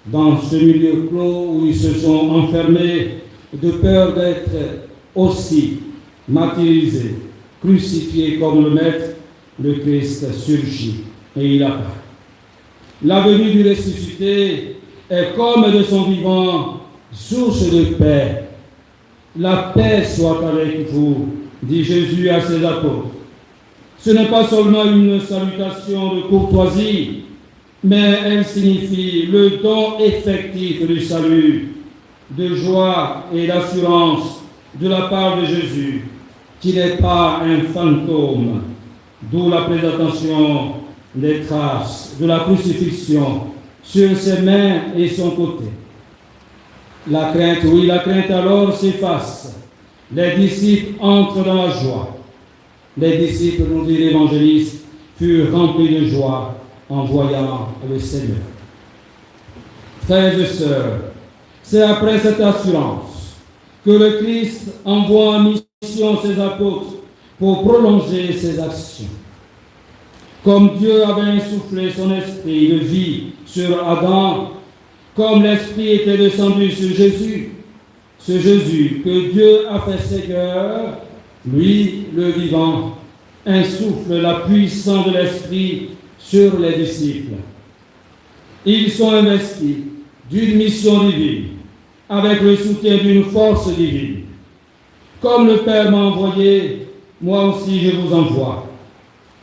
dans ce milieu clos où ils se sont enfermés de peur d'être aussi martyrisés, crucifiés comme le Maître, le Christ surgit et il apparaît. La venue du ressuscité est comme de son vivant, source de paix. La paix soit avec vous, dit Jésus à ses apôtres. Ce n'est pas seulement une salutation de courtoisie, mais elle signifie le don effectif du salut, de joie et d'assurance de la part de Jésus, qui n'est pas un fantôme, d'où la présentation des traces de la crucifixion sur ses mains et son côté. La crainte, oui, la crainte alors s'efface. Les disciples entrent dans la joie. Les disciples, nous dit l'évangéliste, furent remplis de joie en voyant le Seigneur. Frères et sœurs, c'est après cette assurance que le Christ envoie en mission ses apôtres pour prolonger ses actions. Comme Dieu avait insoufflé son esprit de vie sur Adam, comme l'esprit était descendu sur Jésus, ce Jésus que Dieu a fait Seigneur, lui, le vivant, insouffle la puissance de l'esprit sur les disciples. Ils sont investis d'une mission divine, avec le soutien d'une force divine. Comme le Père m'a envoyé, moi aussi je vous envoie.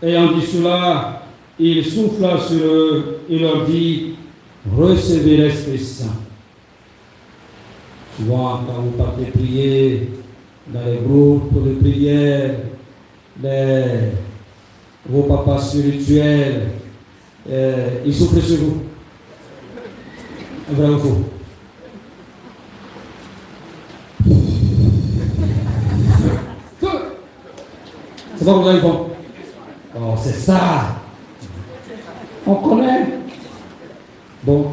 Ayant dit cela, il souffla sur eux et leur dit, recevez l'Esprit Saint. Souvent, quand vous partez prier dans les groupes de prière, vos papas spirituels, ils soufflent sur vous. Vrai ou faux? C'est pas comme ça qu'ils font. Oh, c'est ça. On connaît. Bon.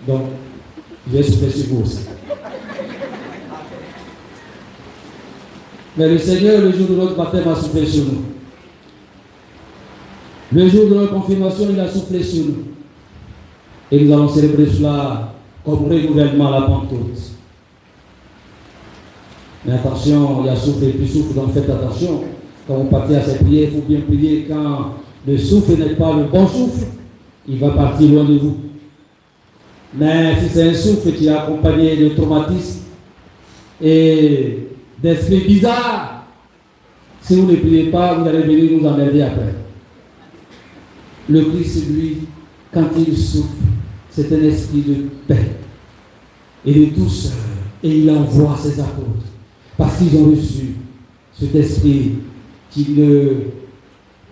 Donc, je vais souffler sur vous aussi. Mais le Seigneur, le jour de notre baptême, a soufflé sur nous. Le jour de notre confirmation, il a soufflé sur nous. Et nous allons célébrer cela comme renouvellement à la Pentecôte. Mais attention, il y a souffle et puis souffle, donc faites attention. Quand vous partez à cette prière, il faut bien prier. Quand le souffle n'est pas le bon souffle, il va partir loin de vous. Mais si c'est un souffle qui est accompagné de traumatisme et d'esprits bizarres, si vous ne priez pas, vous allez venir nous emmerder après. Le Christ, lui, quand il souffle, c'est un esprit de paix et de douceur. Et il envoie ses apôtres parce qu'ils ont reçu cet esprit qui ne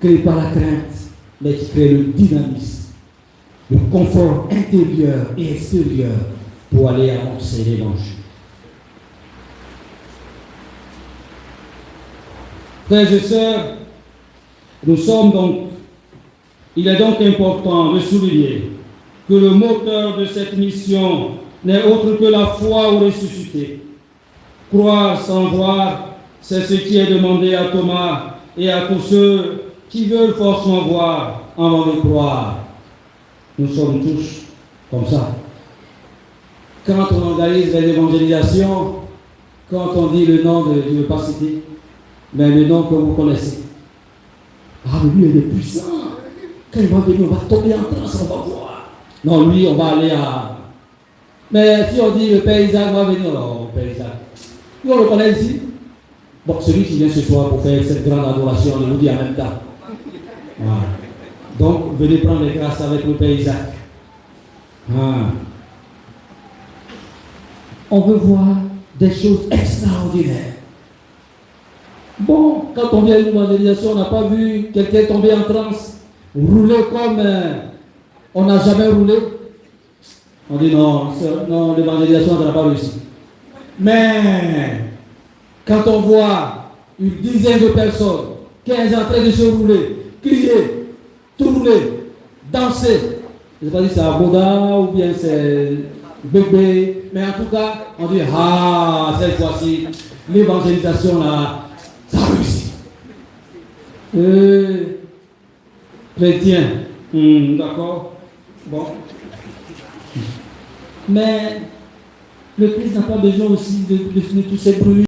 crée pas la crainte, mais qui crée le dynamisme, le confort intérieur et extérieur pour aller annoncer l'évangile. Frères et sœurs, il est donc important de souligner que le moteur de cette mission n'est autre que la foi au ressuscité. Croire sans voir, c'est ce qui est demandé à Thomas et à tous ceux qui veulent forcément voir avant de croire. Nous sommes tous comme ça. Quand on organise les évangélisations, quand on dit le nom de, je ne veux pas citer, mais le nom que vous connaissez. Ah, mais lui, il est puissant. Quand il va venir, on va tomber en transe, on va voir. Non, lui, on va aller à... Mais si on dit le Père Isaac va venir, non, le Père Isaac. Nous, on le connaît ici. Bon, celui qui vient ce soir pour faire cette grande adoration, on le dit en même temps. Voilà. Donc, venez prendre les grâces avec le Père Isaac. Ah. On veut voir des choses extraordinaires. Bon, quand on vient à une évangélisation, on n'a pas vu quelqu'un tomber en transe, rouler comme on n'a jamais roulé. On dit non, non, l'évangélisation n'a pas réussi. Mais quand on voit une dizaine de personnes, 15 en train de se rouler, crier, tourner, danser, je ne sais pas si c'est à Boda ou bien c'est bébé, mais en tout cas, on dit ah, cette fois-ci, l'évangélisation là, ça a réussi. Chrétien, d'accord, bon. Mais le Christ n'a pas besoin aussi de tous ces brûlures.